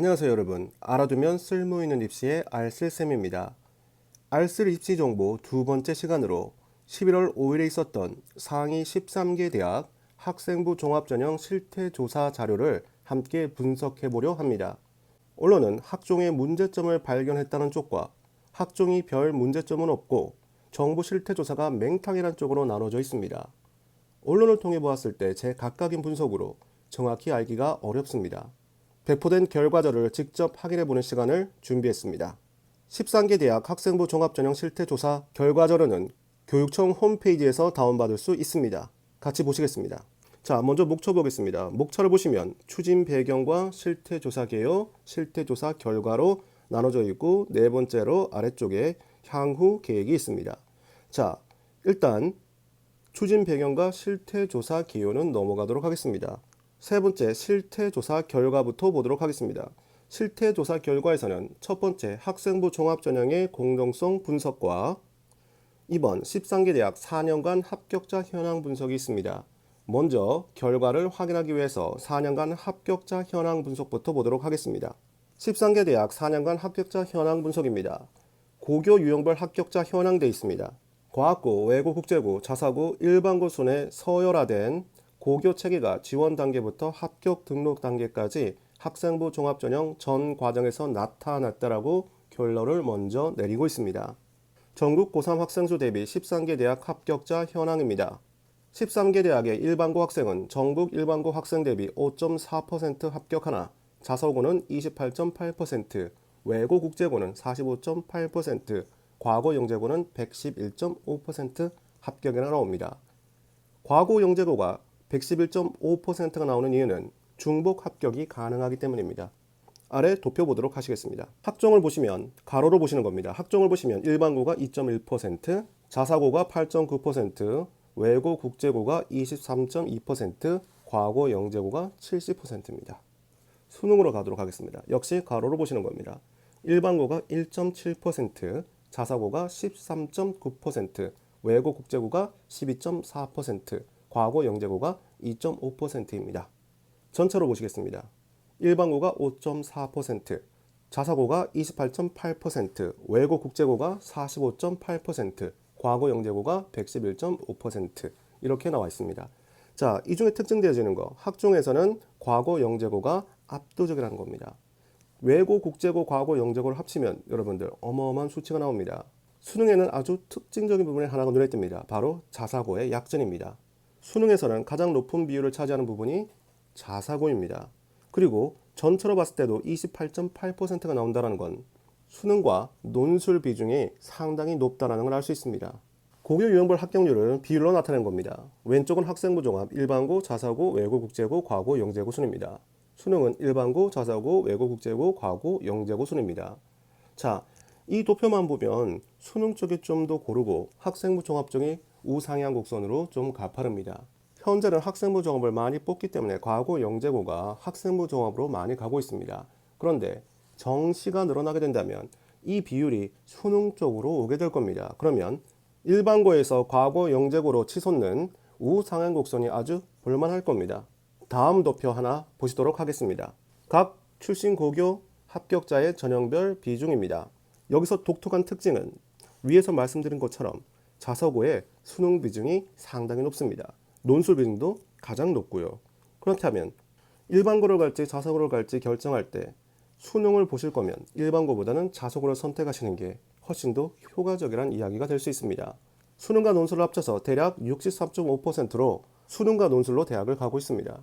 안녕하세요 여러분. 알아두면 쓸모있는 입시의 알쓸쌤입니다. 알쓸 입시 정보 두 번째 시간으로 11월 5일에 있었던 상위 13개 대학 학생부 종합전형 실태조사 자료를 함께 분석해 보려 합니다. 언론은 학종의 문제점을 발견했다는 쪽과 학종이 별 문제점은 없고 정부 실태조사가 맹탕이라는 쪽으로 나눠져 있습니다. 언론을 통해 보았을 때 제 각각인 분석으로 정확히 알기가 어렵습니다. 배포된 결과자를 직접 확인해보는 시간을 준비했습니다. 13개 대학 학생부 종합전형 실태조사 결과자료는 교육청 홈페이지에서 다운받을 수 있습니다. 같이 보시겠습니다. 자, 먼저 목차 보겠습니다. 목차를 보시면 추진 배경과 실태조사 개요, 실태조사 결과로 나눠져 있고 네 번째로 아래쪽에 향후 계획이 있습니다. 자, 일단 추진 배경과 실태조사 개요는 넘어가도록 하겠습니다. 세 번째 실태조사 결과부터 보도록 하겠습니다. 실태조사 결과에서는 첫 번째 학생부 종합전형의 공정성 분석과 2번 13개 대학 4년간 합격자 현황 분석이 있습니다. 먼저 결과를 확인하기 위해서 4년간 합격자 현황 분석부터 보도록 하겠습니다. 13개 대학 4년간 합격자 현황 분석입니다. 고교 유형별 합격자 현황 되어 있습니다. 과학고, 외고, 국제고, 자사고, 일반고 순에 서열화된 고교 체계가 지원 단계부터 합격 등록 단계까지 학생부 종합전형 전 과정에서 나타났다라고 결론을 먼저 내리고 있습니다. 전국 고3 학생 수 대비 13개 대학 합격자 현황입니다. 13개 대학의 일반고 학생은 전국 일반고 학생 대비 5.4% 합격하나 자사고는 28.8%, 외고 국제고는 45.8%, 과거 영재고는 111.5% 합격이나 나옵니다. 과거 영재고가 111.5%가 나오는 이유는 중복 합격이 가능하기 때문입니다. 아래 도표 보도록 하시겠습니다. 학종을 보시면 가로로 보시는 겁니다. 학종을 보시면 일반고가 2.1%, 자사고가 8.9%, 외고 국제고가 23.2%, 과거 영재고가 70%입니다. 수능으로 가도록 하겠습니다. 역시 가로로 보시는 겁니다. 일반고가 1.7%, 자사고가 13.9%, 외고 국제고가 12.4%, 과거 영재고가 2.5%입니다. 전체로 보시겠습니다. 일반고가 5.4%, 자사고가 28.8%, 외고 국제고가 45.8%, 과거 영재고가 111.5% 이렇게 나와 있습니다. 자, 이 중에 특징되어지는 거, 학종에서는 과거 영재고가 압도적이라는 겁니다. 외고 국제고 과거 영재고를 합치면 여러분들 어마어마한 수치가 나옵니다. 수능에는 아주 특징적인 부분이 하나가 눈에 띕니다. 바로 자사고의 약전입니다. 수능에서는 가장 높은 비율을 차지하는 부분이 자사고입니다. 그리고 전체로 봤을 때도 28.8%가 나온다는 건 수능과 논술 비중이 상당히 높다는 걸 알 수 있습니다. 고교 유형별 합격률은 비율로 나타낸 겁니다. 왼쪽은 학생부 종합, 일반고, 자사고, 외고 국제고, 과고, 영재고 순입니다. 수능은 일반고, 자사고, 외고 국제고, 과고, 영재고 순입니다. 자, 이 도표만 보면 수능 쪽이 좀 더 고르고 학생부 종합종이 우상향 곡선으로 좀 가파릅니다. 현재는 학생부 종합을 많이 뽑기 때문에 과거 영재고가 학생부 종합으로 많이 가고 있습니다. 그런데 정시가 늘어나게 된다면 이 비율이 수능 쪽으로 오게 될 겁니다. 그러면 일반고에서 과거 영재고로 치솟는 우상향 곡선이 아주 볼만할 겁니다. 다음 도표 하나 보시도록 하겠습니다. 각 출신 고교 합격자의 전형별 비중입니다. 여기서 독특한 특징은 위에서 말씀드린 것처럼 자사고의 수능 비중이 상당히 높습니다. 논술 비중도 가장 높고요. 그렇다면 일반고를 갈지 자사고를 갈지 결정할 때 수능을 보실 거면 일반고보다는 자사고를 선택하시는 게 훨씬 더 효과적이라는 이야기가 될 수 있습니다. 수능과 논술을 합쳐서 대략 63.5%로 수능과 논술로 대학을 가고 있습니다.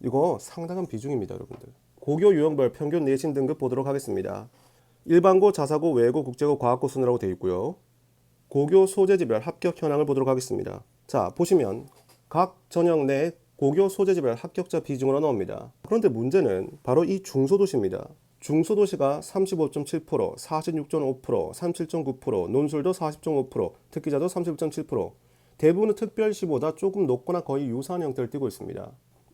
이거 상당한 비중입니다, 여러분들. 고교 유형별 평균 내신 등급 보도록 하겠습니다. 일반고, 자사고, 외고, 국제고, 과학고 순으로 되어 있고요. 고교 소재지별 합격 현황을 보도록 하겠습니다. 자, 보시면 각 전형 내 고교 소재지별 합격자 비중으로 나옵니다. 그런데 문제는 바로 이 중소도시입니다. 중소도시가 35.7%, 46.5%, 37.9%, 논술도 40.5%, 특기자도 30.7%, 대부분은 특별시보다 조금 높거나 거의 유사한 형태를 띠고 있습니다.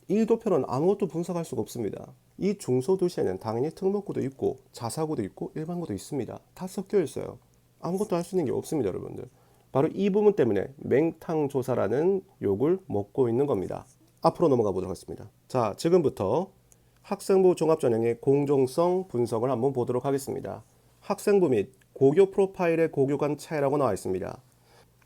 이 도표는 아무것도 분석할 수가 없습니다. 이 중소도시에는 당연히 특목고도 있고 자사고도 있고 일반고도 있습니다. 다 섞여 있어요. 아무것도 할 수 있는 게 없습니다, 여러분들. 바로 이 부분 때문에 맹탕조사라는 욕을 먹고 있는 겁니다. 앞으로 넘어가 보도록 하겠습니다. 자, 지금부터 학생부 종합전형의 공정성 분석을 한번 보도록 하겠습니다. 학생부 및 고교 프로파일의 고교 간 차이라고 나와 있습니다.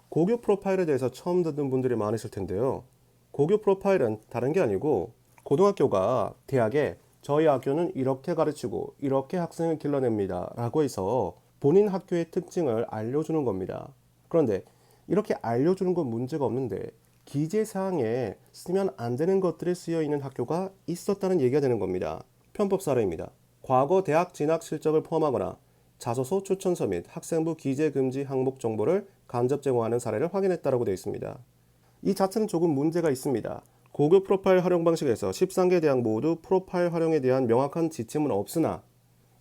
고교 프로파일에 대해서 처음 듣는 분들이 많으실 텐데요. 고교 프로파일은 다른 게 아니고 고등학교가 대학에 저희 학교는 이렇게 가르치고 이렇게 학생을 길러냅니다 라고 해서 본인 학교의 특징을 알려주는 겁니다. 그런데 이렇게 알려주는 건 문제가 없는데 기재사항에 쓰면 안 되는 것들이 쓰여 있는 학교가 있었다는 얘기가 되는 겁니다. 편법 사례입니다. 과거 대학 진학 실적을 포함하거나 자소서 추천서 및 학생부 기재 금지 항목 정보를 간접 제공하는 사례를 확인했다고 되어 있습니다. 이 자체는 조금 문제가 있습니다. 고교 프로파일 활용 방식에서 13개 대학 모두 프로파일 활용에 대한 명확한 지침은 없으나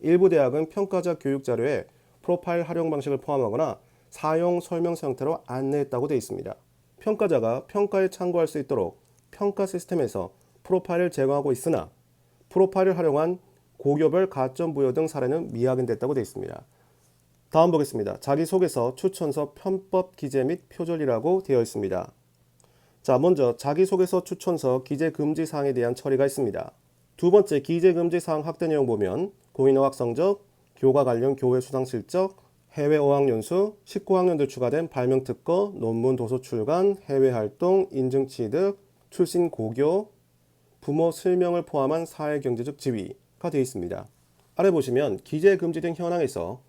일부 대학은 평가자 교육 자료에 프로파일 활용 방식을 포함하거나 사용 설명서 형태로 안내했다고 되어 있습니다. 평가자가 평가에 참고할 수 있도록 평가 시스템에서 프로파일을 제공하고 있으나 프로파일을 활용한 고교별 가점 부여 등 사례는 미확인됐다고 되어 있습니다. 다음 보겠습니다. 자기소개서, 추천서, 편법 기재 및 표절이라고 되어 있습니다. 자, 먼저 자기소개서, 추천서, 기재 금지 사항에 대한 처리가 있습니다. 두 번째, 기재 금지 사항 확대 내용 보면 공인어학 성적, 교과 관련 교회 수상 실적, 해외 어학연수, 19학년도 추가된 발명특허, 논문 도서 출간, 해외 활동, 인증 취득, 출신 고교, 부모 실명을 포함한 사회경제적 지위가 되어 있습니다. 아래 보시면 기재 금지된 현황에서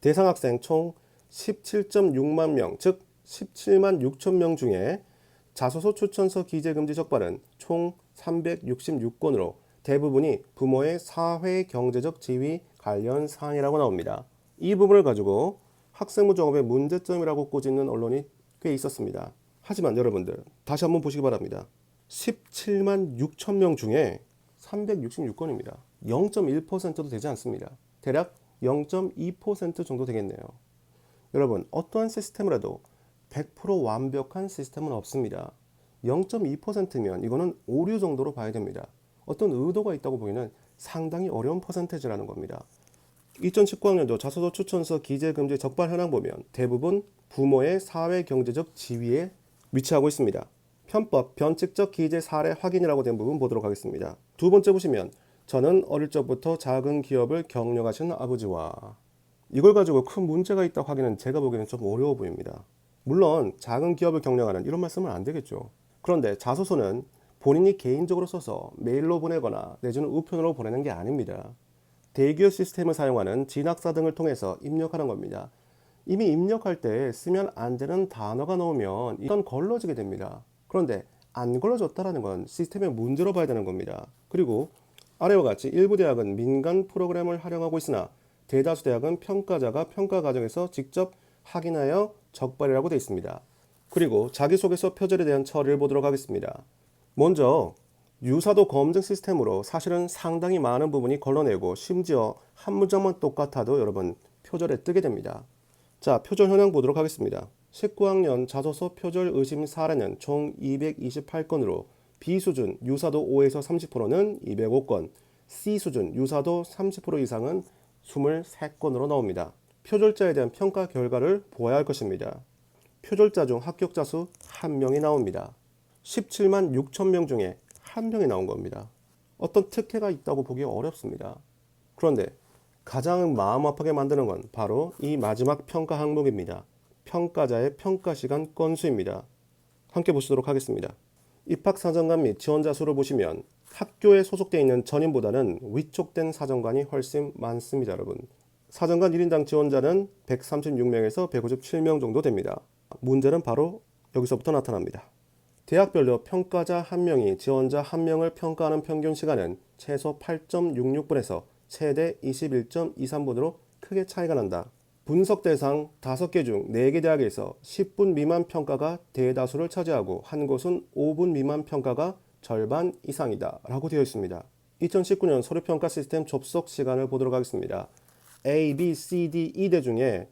대상 학생 총 17.6만 명, 즉 17만 6천 명 중에 자소서 추천서 기재 금지 적발은 총 366건으로 대부분이 부모의 사회 경제적 지위 관련 사항이라고 나옵니다. 이 부분을 가지고 학생부 종합의 문제점이라고 꼬집는 언론이 꽤 있었습니다. 하지만 여러분들 다시 한번 보시기 바랍니다. 17만 6천 명 중에 366건입니다. 0.1%도 되지 않습니다. 대략 0.2% 정도 되겠네요. 여러분, 어떠한 시스템을 해도 100% 완벽한 시스템은 없습니다. 0.2%면 이거는 오류 정도로 봐야 됩니다. 어떤 의도가 있다고 보기는 상당히 어려운 퍼센테이지라는 겁니다. 2019학년도 자소서 추천서 기재 금지 적발 현황 보면 대부분 부모의 사회 경제적 지위에 위치하고 있습니다. 편법, 변칙적 기재 사례 확인이라고 된 부분 보도록 하겠습니다. 두 번째 보시면 저는 어릴 적부터 작은 기업을 경영하시는 아버지와 이걸 가지고 큰 문제가 있다고 하기는 제가 보기에는 좀 어려워 보입니다. 물론 작은 기업을 경영하는 이런 말씀은 안 되겠죠. 그런데 자소서는 본인이 개인적으로 써서 메일로 보내거나 내지는 우편으로 보내는 게 아닙니다. 대기업 시스템을 사용하는 진학사 등을 통해서 입력하는 겁니다. 이미 입력할 때 쓰면 안 되는 단어가 나오면 일단 걸러지게 됩니다. 그런데 안 걸러졌다는 건 시스템의 문제로 봐야 되는 겁니다. 그리고 아래와 같이 일부 대학은 민간 프로그램을 활용하고 있으나 대다수 대학은 평가자가 평가 과정에서 직접 확인하여 적발이라고 되어 있습니다. 그리고 자기소개서 표절에 대한 처리를 보도록 하겠습니다. 먼저 유사도 검증 시스템으로 사실은 상당히 많은 부분이 걸러내고 심지어 한 문장만 똑같아도 여러분 표절에 뜨게 됩니다. 자, 표절 현황 보도록 하겠습니다. 19학년 자소서 표절 의심 사례는 총 228건으로 B수준 유사도 5에서 30%는 205건, C수준 유사도 30% 이상은 23건으로 나옵니다. 표절자에 대한 평가 결과를 보아야 할 것입니다. 표절자 중 합격자 수 1명이 나옵니다. 17만 6천 명 중에 1명이 나온 겁니다. 어떤 특혜가 있다고 보기 어렵습니다. 그런데 가장 마음 아프게 만드는 건 바로 이 마지막 평가 항목입니다. 평가자의 평가 시간 건수입니다. 함께 보시도록 하겠습니다. 입학 사정관 및 지원자 수를 보시면 학교에 소속되어 있는 전인보다는 위촉된 사정관이 훨씬 많습니다. 여러분, 사정관 1인당 지원자는 136명에서 157명 정도 됩니다. 문제는 바로 여기서부터 나타납니다. 대학별로 평가자 1명이 지원자 1명을 평가하는 평균 시간은 최소 8.66분에서 최대 21.23분으로 크게 차이가 난다. 분석 대상 5개 중 4개 대학에서 10분 미만 평가가 대다수를 차지하고 한 곳은 5분 미만 평가가 절반 이상이다 라고 되어 있습니다. 2019년 서류평가 시스템 접속 시간을 보도록 하겠습니다. A, B, C, D, E대 중에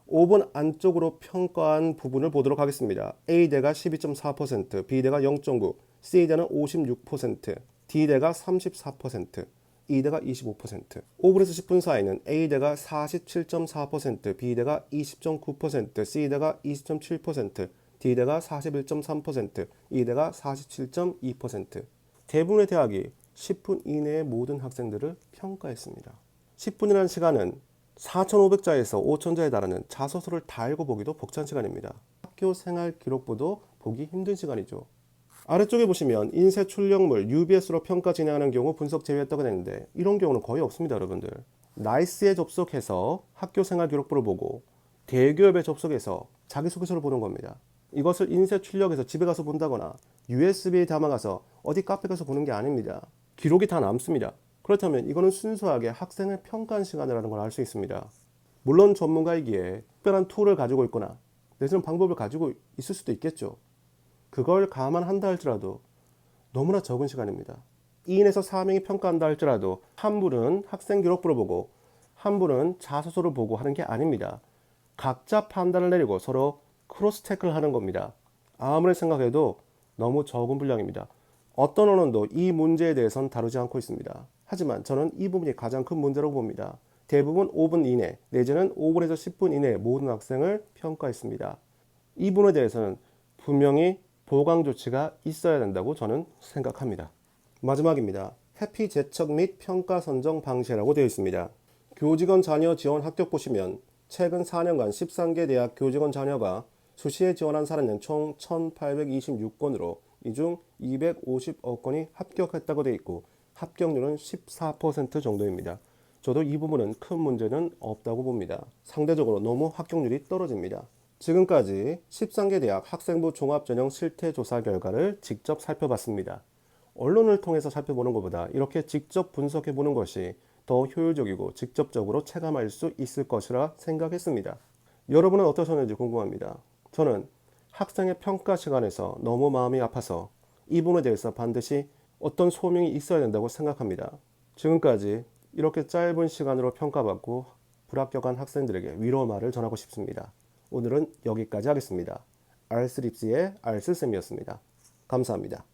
5분 안쪽으로 평가한 부분을 보도록 하겠습니다. A대가 12.4%, B대가 0.9%, C대는 56%, D대가 34%, E대가 25%. 5분에서 10분 사이는 A대가 47.4%, B대가 20.9%, C대가 20.7%, D대가 41.3%, E대가 47.2%. 대부분의 대학이 10분 이내의 모든 학생들을 평가했습니다. 10분이라는 시간은 4,500자에서 5,000자에 달하는 자소서를 다 읽어보기도 벅찬 시간입니다. 학교 생활 기록부도 보기 힘든 시간이죠. 아래쪽에 보시면 인쇄 출력물 UBS로 평가 진행하는 경우 분석 제외했다고 했는데 이런 경우는 거의 없습니다, 여러분들. 나이스에 접속해서 학교 생활 기록부를 보고 대기업에 접속해서 자기소개서를 보는 겁니다. 이것을 인쇄 출력해서 집에 가서 본다거나 USB에 담아가서 어디 카페 가서 보는 게 아닙니다. 기록이 다 남습니다. 그렇다면 이거는 순수하게 학생을 평가한 시간이라는 걸 알 수 있습니다. 물론 전문가이기에 특별한 툴을 가지고 있거나 내지는 방법을 가지고 있을 수도 있겠죠. 그걸 감안한다 할지라도 너무나 적은 시간입니다. 2인에서 4명이 평가한다 할지라도 한 분은 학생 기록부를 보고 한 분은 자소서를 보고 하는 게 아닙니다. 각자 판단을 내리고 서로 크로스 체크를 하는 겁니다. 아무리 생각해도 너무 적은 분량입니다. 어떤 언론도 이 문제에 대해서는 다루지 않고 있습니다. 하지만 저는 이 부분이 가장 큰 문제라고 봅니다. 대부분 5분 이내 내지는 5분에서 10분 이내 모든 학생을 평가했습니다. 이 부분에 대해서는 분명히 보강 조치가 있어야 된다고 저는 생각합니다. 마지막입니다. 회피 제척 및 평가 선정 방식이라고 되어 있습니다. 교직원 자녀 지원 합격 보시면 최근 4년간 13개 대학 교직원 자녀가 수시에 지원한 사례는 총 1,826건으로 이 중 250억 건이 합격했다고 되어 있고 합격률은 14% 정도입니다. 저도 이 부분은 큰 문제는 없다고 봅니다. 상대적으로 너무 합격률이 떨어집니다. 지금까지 13개 대학 학생부 종합전형 실태조사 결과를 직접 살펴봤습니다. 언론을 통해서 살펴보는 것보다 이렇게 직접 분석해보는 것이 더 효율적이고 직접적으로 체감할 수 있을 것이라 생각했습니다. 여러분은 어떠셨는지 궁금합니다. 저는 학생의 평가 시간에서 너무 마음이 아파서 이 부분에 대해서 반드시 어떤 소명이 있어야 된다고 생각합니다. 지금까지 이렇게 짧은 시간으로 평가받고 불합격한 학생들에게 위로 말을 전하고 싶습니다. 오늘은 여기까지 하겠습니다. 알쓸입시의 알쓸쌤이었습니다. 감사합니다.